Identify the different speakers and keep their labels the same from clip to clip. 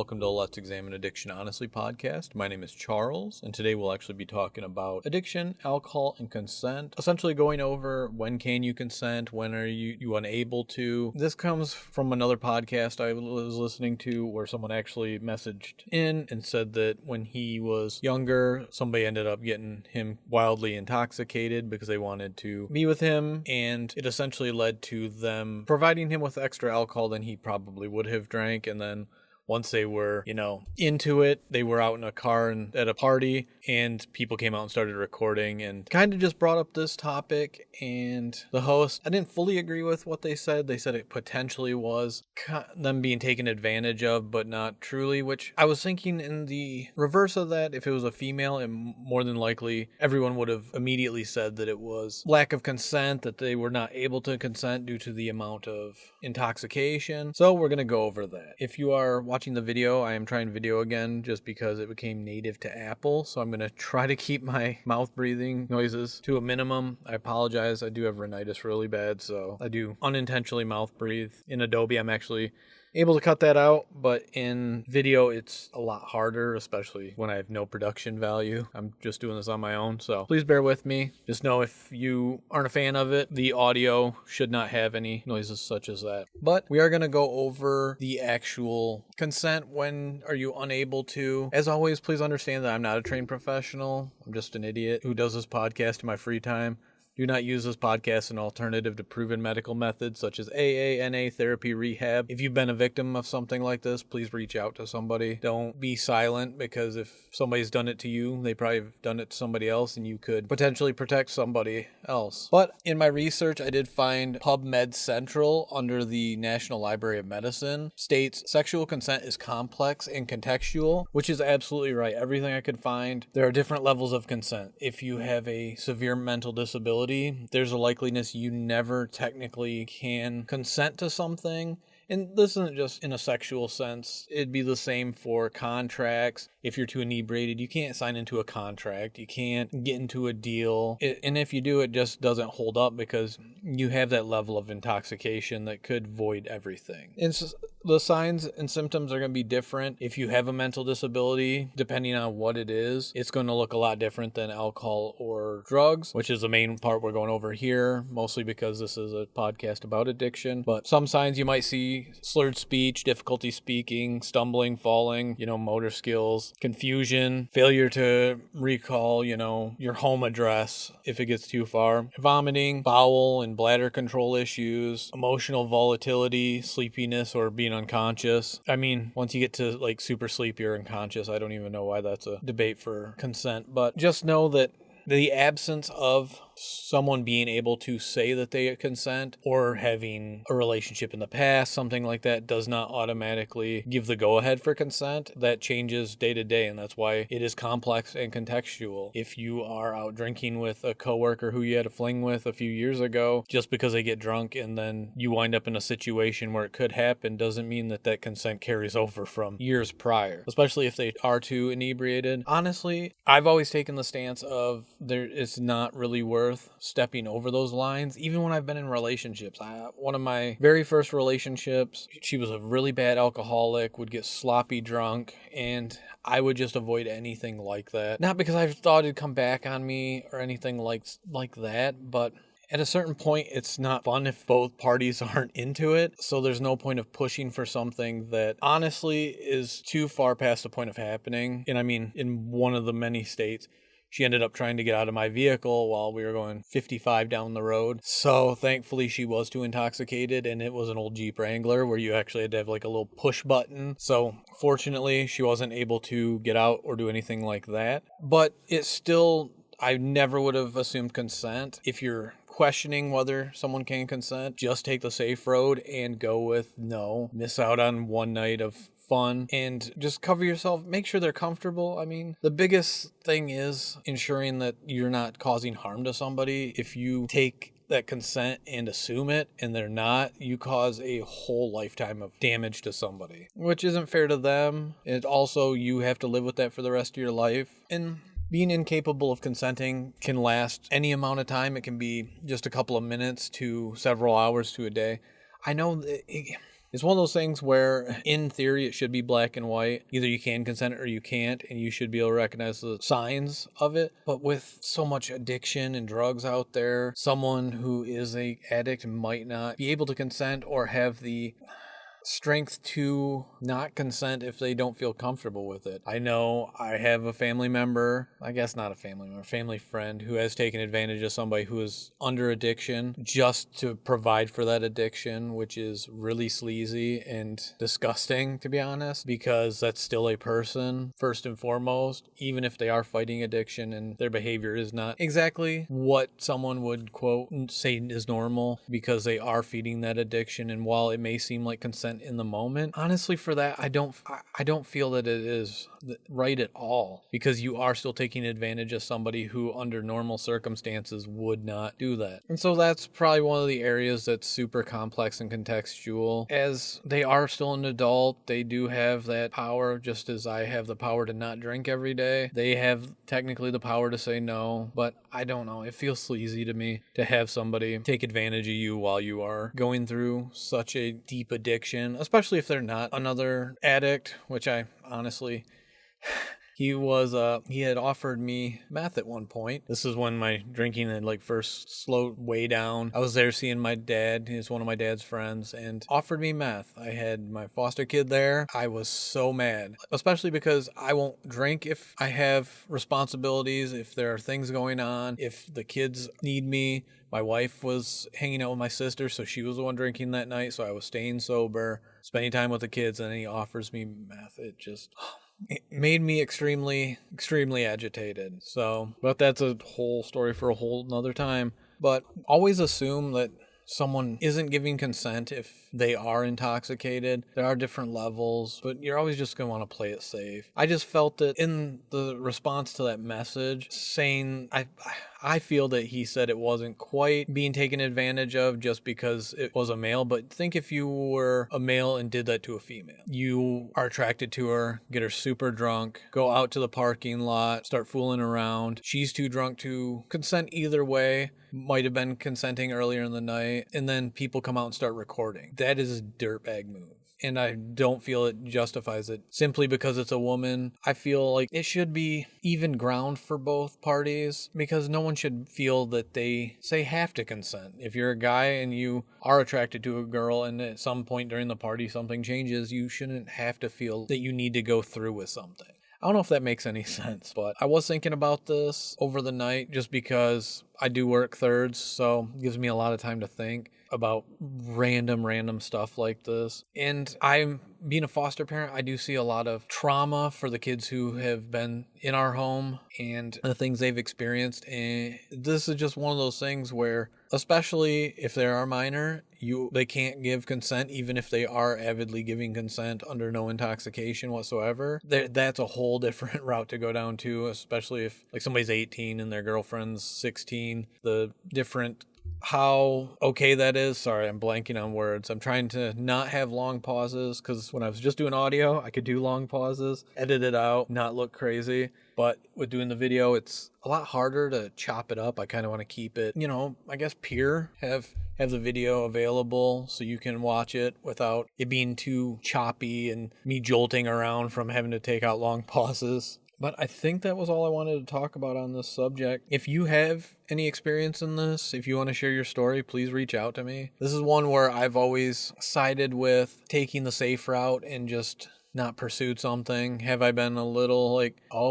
Speaker 1: welcome to the Let's Examine Addiction Honestly podcast. My name is Charles, and today we'll actually be talking about addiction, alcohol, and consent. Essentially going over when can you consent, when are you unable to. This comes from another podcast I was listening to where someone actually messaged in and said that when he was younger, somebody ended up getting him wildly intoxicated because they wanted to be with him, and it essentially led to them providing him with extra alcohol than he probably would have drank, and then once they were, into it, they were out in a car and at a party, and people came out and started recording and kind of just brought up this topic. And the host, I didn't fully agree with what they said. They said it potentially was them being taken advantage of, but not truly, which I was thinking in the reverse of that, if it was a female, and more than likely everyone would have immediately said that it was lack of consent, that they were not able to consent due to the amount of intoxication. So we're going to go over that. If you are watching the video, I am trying video again just because it became native to Apple, so I'm going to try to keep my mouth breathing noises to a minimum. I apologize. I do have rhinitis really bad, so I do unintentionally mouth breathe. In Adobe, I'm actually able to cut that out, but in video it's a lot harder, especially when I have no production value. I'm just doing this on my own, so please bear with me. Just know if you aren't a fan of it, the audio should not have any noises such as that. But we are going to go over the actual consent. When are you unable to? As always, please understand that I'm not a trained professional. I'm just an idiot who does this podcast in my free time. Do not use this podcast as an alternative to proven medical methods such as AA, NA, therapy, rehab. If you've been a victim of something like this, please reach out to somebody. Don't be silent, because if somebody's done it to you, they probably have done it to somebody else, and you could potentially protect somebody else. But in my research, I did find PubMed Central under the National Library of Medicine states sexual consent is complex and contextual, which is absolutely right. Everything I could find, there are different levels of consent. If you have a severe mental disability, there's a likeliness you never technically can consent to something. And this isn't just in a sexual sense. It'd be the same for contracts. If you're too inebriated, you can't sign into a contract. You can't get into a deal. And if you do, it just doesn't hold up because you have that level of intoxication that could void everything. And so the signs and symptoms are going to be different. If you have a mental disability, depending on what it is, it's going to look a lot different than alcohol or drugs, which is the main part we're going over here, mostly because this is a podcast about addiction. But some signs you might see: slurred speech, difficulty speaking, stumbling, falling, motor skills, confusion, failure to recall, your home address if it gets too far, vomiting, bowel and bladder control issues, emotional volatility, sleepiness, or being unconscious. I mean, once you get to like super sleepy or unconscious, I don't even know why that's a debate for consent, but just know that the absence of someone being able to say that they consent or having a relationship in the past, something like that, does not automatically give the go-ahead for consent. That changes day to day, and that's why it is complex and contextual. If you are out drinking with a coworker who you had a fling with a few years ago, just because they get drunk and then you wind up in a situation where it could happen doesn't mean that that consent carries over from years prior, especially if they are too inebriated. Honestly, I've always taken the stance of it's not really worth stepping over those lines, even when I've been in relationships. One of my very first relationships, she was a really bad alcoholic, would get sloppy drunk, and I would just avoid anything like that. Not because I thought it'd come back on me or anything like that, but at a certain point, it's not fun if both parties aren't into it, so there's no point of pushing for something that honestly is too far past the point of happening. And I mean, in one of the many states, she ended up trying to get out of my vehicle while we were going 55 down the road. So thankfully she was too intoxicated, and it was an old Jeep Wrangler where you actually had to have like a little push button. So fortunately she wasn't able to get out or do anything like that. But it's still, I never would have assumed consent. If you're questioning whether someone can consent, just take the safe road and go with no. Miss out on one night of fun and just cover yourself. Make sure they're comfortable. I mean, the biggest thing is ensuring that you're not causing harm to somebody. If you take that consent and assume it and they're not, you cause a whole lifetime of damage to somebody, which isn't fair to them. And also, you have to live with that for the rest of your life. And being incapable of consenting can last any amount of time. It can be just a couple of minutes to several hours to a day. I know that It's one of those things where, in theory, it should be black and white. Either you can consent or you can't, and you should be able to recognize the signs of it. But with so much addiction and drugs out there, someone who is an addict might not be able to consent or have the strength to not consent if they don't feel comfortable with it. I know I have a family member, I guess not a family member, a family friend who has taken advantage of somebody who is under addiction just to provide for that addiction, which is really sleazy and disgusting, to be honest, because that's still a person, first and foremost, even if they are fighting addiction and their behavior is not exactly what someone would quote say is normal, because they are feeding that addiction. And while it may seem like consent in the moment, honestly, for that, I don't feel that it is right at all, because you are still taking advantage of somebody who under normal circumstances would not do that. And so that's probably one of the areas that's super complex and contextual. As they are still an adult, they do have that power, just as I have the power to not drink every day. They have technically the power to say no, but I don't know. It feels sleazy to me to have somebody take advantage of you while you are going through such a deep addiction, especially if they're not another addict, which I honestly... He had offered me meth at one point. This is when my drinking had first slowed way down. I was there seeing my dad. He's one of my dad's friends, and offered me meth. I had my foster kid there. I was so mad, especially because I won't drink if I have responsibilities, if there are things going on, if the kids need me. My wife was hanging out with my sister, so she was the one drinking that night, so I was staying sober, spending time with the kids, and then he offers me meth. It made me extremely, extremely agitated. So, but that's a whole story for a whole nother time. But always assume that someone isn't giving consent if they are intoxicated. There are different levels, but you're always just going to want to play it safe. I just felt that in the response to that message, saying I feel that he said it wasn't quite being taken advantage of just because it was a male, but think if you were a male and did that to a female. You are attracted to her, get her super drunk, go out to the parking lot, start fooling around. She's too drunk to consent either way, might have been consenting earlier in the night, and then people come out and start recording. That is a dirtbag move. And I don't feel it justifies it simply because it's a woman. I feel like it should be even ground for both parties, because no one should feel that they have to consent. If you're a guy and you are attracted to a girl and at some point during the party something changes, you shouldn't have to feel that you need to go through with something. I don't know if that makes any sense, but I was thinking about this over the night just because I do work thirds, so it gives me a lot of time to think about random stuff like this. And I'm being a foster parent, I do see a lot of trauma for the kids who have been in our home and the things they've experienced. And this is just one of those things where, especially if they are minor, they can't give consent, even if they are avidly giving consent under no intoxication whatsoever. That's a whole different route to go down to, especially if somebody's 18 and their girlfriend's 16. The different how okay that is. Sorry, I'm blanking on words. I'm trying to not have long pauses, because when I was just doing audio, I could do long pauses, edit it out, not look crazy. But with doing the video, it's a lot harder to chop it up. I kind of want to keep it, I guess pure, have the video available so you can watch it without it being too choppy and me jolting around from having to take out long pauses. But I think that was all I wanted to talk about on this subject. If you have any experience in this, if you want to share your story, please reach out to me. This is one where I've always sided with taking the safe route and just not pursued something. Have I been a little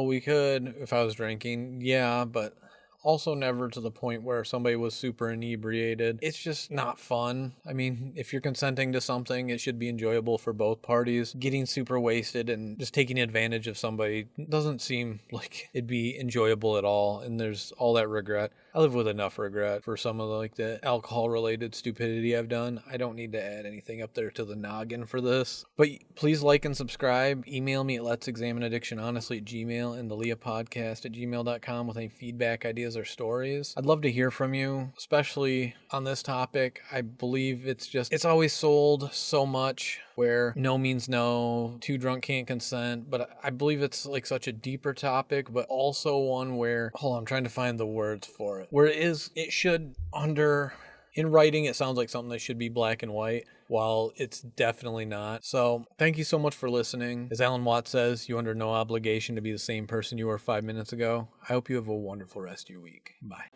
Speaker 1: we could if I was drinking? Yeah, but also never to the point where somebody was super inebriated. It's just not fun. I mean, if you're consenting to something, it should be enjoyable for both parties. Getting super wasted and just taking advantage of somebody doesn't seem like it'd be enjoyable at all. And there's all that regret. I live with enough regret for some of the alcohol-related stupidity I've done. I don't need to add anything up there to the noggin for this. But please like and subscribe. Email me at letsexamineaddictionhonestly at gmail and theleahpodcast at gmail.com with any feedback, ideas, or stories. I'd love to hear from you, especially on this topic. I believe it's always sold so much where no means no, too drunk can't consent, but I believe it's such a deeper topic, but also one where, I'm trying to find the words for it, where it should in writing, it sounds like something that should be black and white, while it's definitely not. So thank you so much for listening. As Alan Watts says, you're under no obligation to be the same person you were 5 minutes ago. I hope you have a wonderful rest of your week. Bye.